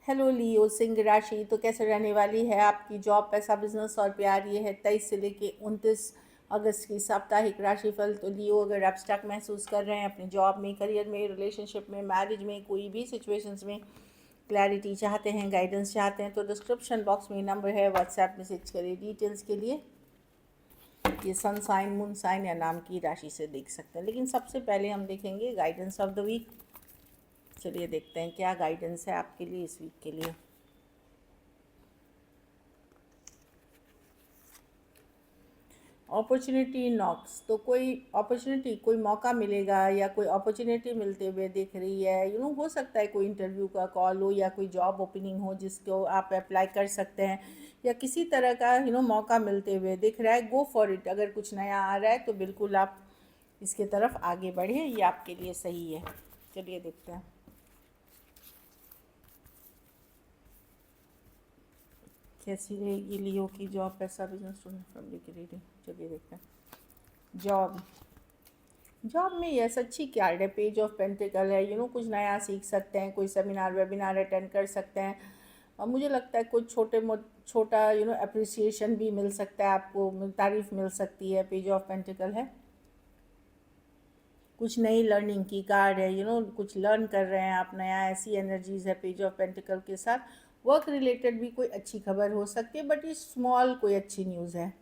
Hello लियो, सिंह राशि तो कैसे रहने वाली है आपकी जॉब, पैसा, बिजनेस और प्यार। ये है 23 से लेके 29 अगस्त की साप्ताहिक राशिफल। तो लियो, अगर आप स्टक महसूस कर रहे हैं अपने जॉब में, करियर में, रिलेशनशिप में, मैरिज में, कोई भी सिचुएशंस में क्लैरिटी चाहते हैं, गाइडेंस चाहते हैं, तो डिस्क्रिप्शन बॉक्स में नंबर है, व्हाट्सएप मैसेज करिए डिटेल्स के लिए। ये सन साइन, मून साइन या नाम की राशि से देख सकते हैं, लेकिन सबसे पहले हम देखेंगे गाइडेंस ऑफ द वीक। चलिए देखते हैं क्या गाइडेंस है आपके लिए इस वीक के लिए। अपॉर्चुनिटी नॉक्स, तो कोई अपॉर्चुनिटी, कोई मौका मिलेगा या कोई अपॉर्चुनिटी मिलते हुए दिख रही है। हो सकता है कोई इंटरव्यू का कॉल हो या कोई जॉब ओपनिंग हो जिसको आप अप्लाई कर सकते हैं, या किसी तरह का मौका मिलते हुए दिख रहा है। Go for it. अगर कुछ नया आ रहा है तो बिल्कुल आप इसके तरफ आगे बढ़ें, ये आपके लिए सही है। चलिए देखते हैं कैसी रहेगी लियो की जॉब, पैसा, बिजनेस, स्टूडेंट, फैमिली की रीडिंग। चलिए देखते हैं जॉब। जॉब में यस अच्छी कार्ड है, पेज ऑफ पेंटिकल है। कुछ नया सीख सकते हैं, कोई सेमिनार वेबिनार अटेंड कर सकते हैं, और मुझे लगता है कुछ छोटा अप्रिसिएशन भी मिल सकता है आपको, तारीफ मिल सकती है। पेज ऑफ पेंटिकल है, कुछ नई लर्निंग की कार्ड है। कुछ लर्न कर रहे हैं आप नया, ऐसी एनर्जीज है पेज ऑफ पेंटिकल के साथ। वर्क रिलेटेड भी कोई अच्छी खबर हो सकती है, बट ये स्मॉल कोई अच्छी न्यूज़ है।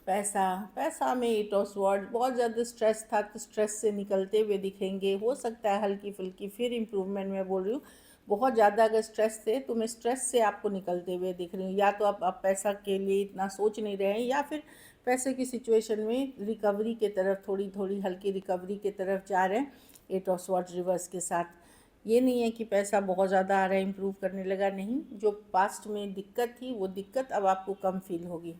पैसा में 8 ऑफ स्वॉर्ड्स, बहुत ज़्यादा स्ट्रेस था तो स्ट्रेस से निकलते हुए दिखेंगे। हो सकता है हल्की फुल्की फिर इम्प्रूवमेंट मैं बोल रही हूँ। बहुत ज़्यादा अगर स्ट्रेस थे तो मैं स्ट्रेस से आपको निकलते हुए दिख रही हूँ। या तो आप पैसा के लिए इतना सोच नहीं रहे हैं, या फिर पैसे की सिचुएशन में रिकवरी के तरफ, थोड़ी थोड़ी हल्की रिकवरी के तरफ जा रहे हैं 8 ऑफ स्वॉर्ड्स रिवर्स के साथ। ये नहीं है कि पैसा बहुत ज़्यादा आ रहा है, इम्प्रूव करने लगा, नहीं। जो पास्ट में दिक्कत थी वो दिक्कत अब आपको कम फील होगी।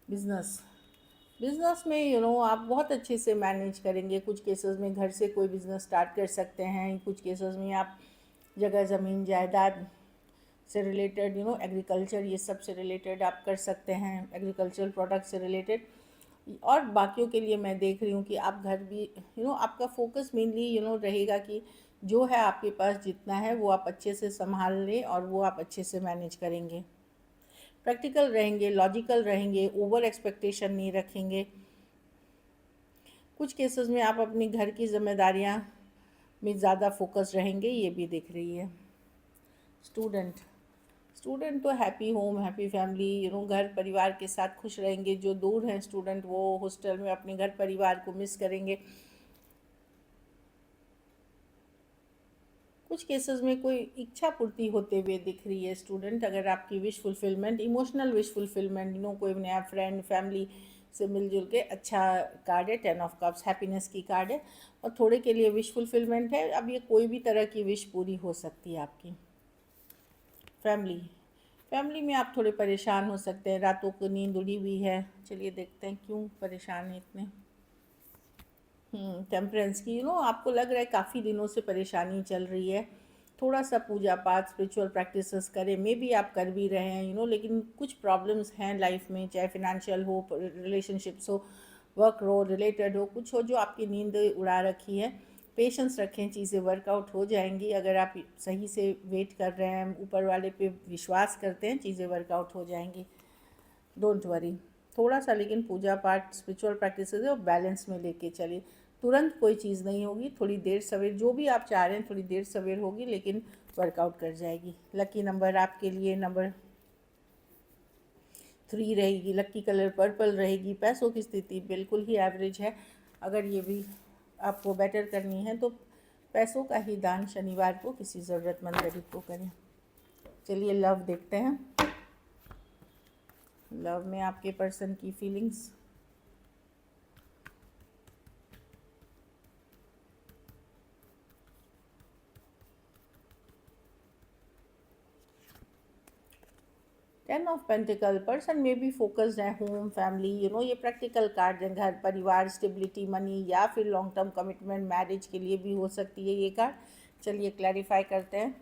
बिज़नेस में आप बहुत अच्छे से मैनेज करेंगे। कुछ केसेस में घर से कोई बिज़नेस स्टार्ट कर सकते हैं, कुछ केसेस में आप जगह ज़मीन जायदाद से रिलेटेड, एग्रीकल्चर, ये सब से रिलेटेड आप कर सकते हैं, एग्रीकल्चरल प्रोडक्ट से रिलेटेड। और बाकियों के लिए मैं देख रही हूँ कि आप घर भी, आपका फोकस मेनली रहेगा कि जो है आपके पास जितना है वो आप अच्छे से संभाल लें, और वो आप अच्छे से मैनेज करेंगे। प्रैक्टिकल रहेंगे, लॉजिकल रहेंगे, ओवर एक्सपेक्टेशन नहीं रखेंगे। कुछ केसेस में आप अपनी घर की जिम्मेदारियां में ज़्यादा फोकस रहेंगे, ये भी दिख रही है। स्टूडेंट तो हैप्पी होम, हैप्पी फैमिली, घर परिवार के साथ खुश रहेंगे। जो दूर हैं स्टूडेंट, वो हॉस्टल में अपने घर परिवार को मिस करेंगे। कुछ केसेस में कोई इच्छा पूर्ति होते हुए दिख रही है स्टूडेंट। अगर आपकी wish fulfilment, emotional wish fulfilment, कोई नया फ्रेंड, फैमिली से मिलजुल के अच्छा कार्ड है। 10 ऑफ कप्स हैप्पीनेस की कार्ड है, और थोड़े के लिए विश फुलफिलमेंट है। अब ये कोई भी तरह की विश पूरी हो सकती है आपकी। फैमिली में आप थोड़े परेशान हो सकते हैं, रातों को नींद उड़ी हुई है। चलिए देखते हैं क्यों परेशान है इतने। टेम्परेंस की, आपको लग रहा है काफ़ी दिनों से परेशानी चल रही है। थोड़ा सा पूजा पाठ, स्पिरिचुअल प्रैक्टिसेस करें, मे बी आप कर भी रहे हैं, लेकिन कुछ प्रॉब्लम्स हैं लाइफ में, चाहे फिनेंशियल हो, रिलेशनशिप्स हो, वर्क रो रिलेटेड हो, कुछ हो जो आपकी नींद उड़ा रखी है। पेशेंस रखें, चीज़ें वर्कआउट हो जाएंगी। अगर आप सही से वेट कर रहे हैं, ऊपर वाले पे विश्वास करते हैं, चीज़ें वर्कआउट हो जाएंगी। Don't worry. थोड़ा सा लेकिन पूजा पाठ, स्पिरिचुअल प्रैक्टिसेस और बैलेंस में लेके चलिए। तुरंत कोई चीज़ नहीं होगी, थोड़ी देर सवेर, जो भी आप चाह रहे हैं थोड़ी देर सवेर होगी, लेकिन वर्कआउट कर जाएगी। लकी नंबर आपके लिए नंबर 3 रहेगी। लकी कलर पर्पल रहेगी। पैसों की स्थिति बिल्कुल ही एवरेज है। अगर ये भी आपको बेटर करनी है तो पैसों का ही दान शनिवार को किसी ज़रूरतमंद गरीब को करें। चलिए लव देखते हैं। लव में आपके पर्सन की feelings. Ten of pentacle, person में भी फोकस्ड है, होम, फैमिली, ये प्रैक्टिकल कार्ड है। घर परिवार, स्टेबिलिटी, मनी, या फिर लॉन्ग टर्म कमिटमेंट, मैरिज के लिए भी हो सकती है ये कार्ड। चलिए क्लैरिफाई करते हैं।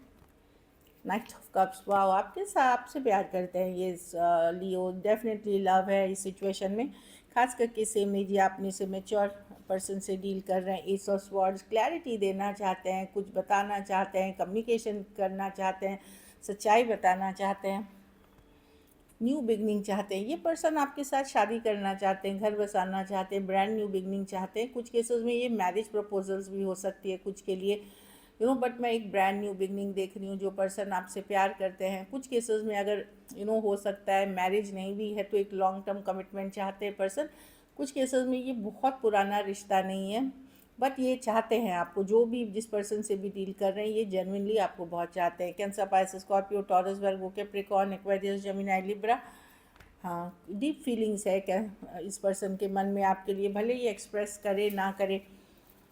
नाइट ऑफ कप्स, वाह, आपके साथ आपसे प्यार करते हैं ये लियो। डेफिनेटली लव है इस सिचुएशन में। खास करके सेम एज या अपने से मैच्योर पर्सन से डील कर रहे हैं। एस ऑफ स्वॉर्ड्स क्लैरिटी देना चाहते हैं, कुछ बताना चाहते हैं, कम्युनिकेशन करना चाहते हैं, सच्चाई बताना चाहते हैं, न्यू बिगनिंग चाहते हैं। ये पर्सन आपके साथ शादी करना चाहते हैं, घर बसाना चाहते हैं, ब्रांड न्यू बिगनिंग चाहते हैं। कुछ केसेस में ये मैरिज प्रपोजल्स भी हो सकती है कुछ के लिए, बट मैं एक ब्रांड न्यू बिगनिंग देख रही हूँ। जो पर्सन आपसे प्यार करते हैं, कुछ केसेस में अगर हो सकता है मैरिज नहीं भी है तो एक लॉन्ग टर्म कमिटमेंट चाहते हैं पर्सन। कुछ केसेस में ये बहुत पुराना रिश्ता नहीं है, बट ये चाहते हैं आपको। जो भी जिस पर्सन से भी डील कर रहे हैं ये जेन्युइनली आपको बहुत चाहते हैं। कैंसर, पाइसेस, स्कॉर्पियो, टॉरस, वर्गो, कैप्रिकॉर्न, एक्वेरियस, जेमिनी, लिब्रा। हाँ, डीप फीलिंग्स है क्या इस पर्सन के मन में आपके लिए, भले ये एक्सप्रेस करे ना करे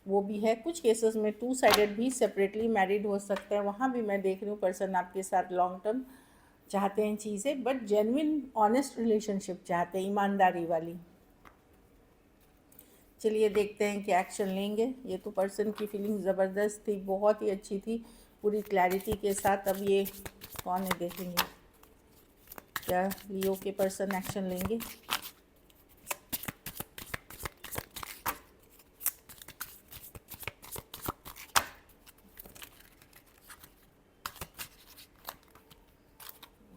वो भी है। कुछ केसेस में टू साइडेड भी सेपरेटली मैरिड हो सकते हैं, वहाँ भी मैं देख रही हूँ पर्सन आपके साथ लॉन्ग टर्म चाहते हैं चीज़ें, बट जेन्युइन ऑनेस्ट रिलेशनशिप चाहते हैं, ईमानदारी वाली। चलिए देखते हैं कि एक्शन लेंगे। ये तो पर्सन की फीलिंग ज़बरदस्त थी, बहुत ही अच्छी थी, पूरी क्लैरिटी के साथ। अब ये कौन है देखेंगे, क्या लियो के पर्सन एक्शन लेंगे।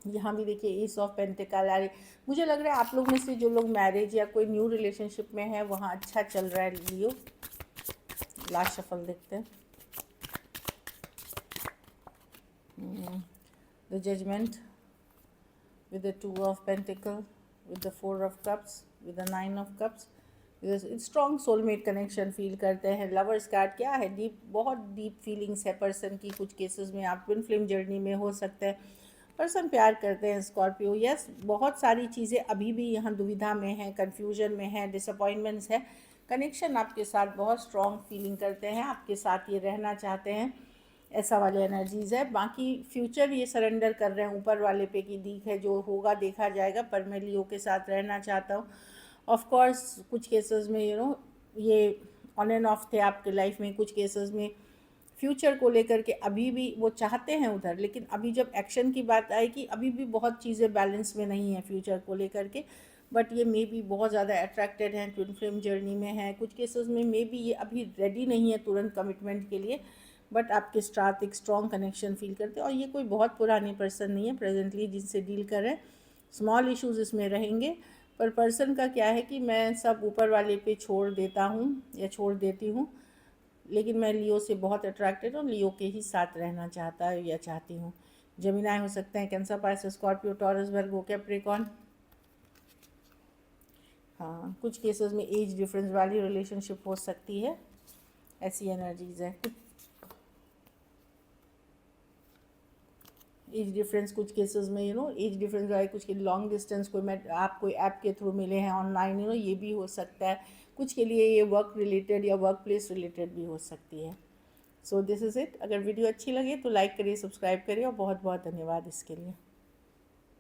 यहाँ भी देखिए एस ऑफ पेंटिकल आ रही। मुझे लग रहा है आप लोग में से जो लोग मैरिज या कोई न्यू रिलेशनशिप में है वहाँ अच्छा चल रहा है लियो। लास्ट शफल देखते हैं। The judgement with the 2 of Pentacle, with the 4 of Cups, with the 9 of Cups। Strong soulmate connection feel करते हैं। लवर्स कार्ड क्या है, डीप, बहुत डीप फीलिंग्स है पर्सन की। कुछ केसेस में आप ट्विन फ्लेम जर्नी में हो सकते हैं, पर्सन प्यार करते हैं स्कॉर्पियो। यस, बहुत सारी चीज़ें अभी भी यहाँ दुविधा में हैं, कन्फ्यूजन में है, डिसअपॉइंटमेंट्स है। कनेक्शन आपके साथ बहुत स्ट्रॉन्ग फीलिंग करते हैं, आपके साथ ये रहना चाहते हैं, ऐसा वाले एनर्जीज़ है। बाकी फ्यूचर ये सरेंडर कर रहे हैं ऊपर वाले पे की दीख है, जो होगा देखा जाएगा, पर मैं लियो के साथ रहना चाहता हूँ। ऑफ कोर्स कुछ केसेस में ये ऑन एंड ऑफ थे आपके लाइफ में। कुछ केसेस में फ्यूचर को लेकर के अभी भी वो चाहते हैं उधर, लेकिन अभी जब एक्शन की बात आएगी अभी भी बहुत चीज़ें बैलेंस में नहीं है फ्यूचर को लेकर के। बट ये मे बी बहुत ज़्यादा अट्रैक्टेड हैं, ट्विन फ्लेम जर्नी में है। कुछ केसेस में मे बी ये अभी रेडी नहीं है तुरंत कमिटमेंट के लिए, बट आपके साथ एक स्ट्रॉन्ग कनेक्शन फील करते हैं। और ये कोई बहुत पुरानी पर्सन नहीं है प्रेजेंटली जिनसे डील कर रहे हैं। स्मॉल इश्यूज़ इसमें रहेंगे, पर पर्सन का क्या है कि मैं सब ऊपर वाले पे छोड़ देता हूँ या छोड़ देती हूँ, लेकिन मैं लियो से बहुत अट्रैक्टेड हूँ, लियो के ही साथ रहना चाहता है या चाहती हूँ। जेमिनी हो सकते हैं, कैंसर, पाइसेस, स्कॉर्पियो, टॉरस, वर्गो, कैप्रिकॉर्न। हाँ, कुछ केसेस में एज डिफरेंस वाली रिलेशनशिप हो सकती है, ऐसी एनर्जीज़ है। एज डिफरेंस कुछ केसेस में एज डिफरेंस है। कुछ के लॉन्ग डिस्टेंस कोई मैं आप कोई ऐप के थ्रू मिले हैं ऑनलाइन, ये भी हो सकता है। कुछ के लिए ये वर्क रिलेटेड या वर्क प्लेस रिलेटेड भी हो सकती है। So this is it. अगर वीडियो अच्छी लगे तो लाइक करिए, सब्सक्राइब करिए, और बहुत बहुत धन्यवाद इसके लिए।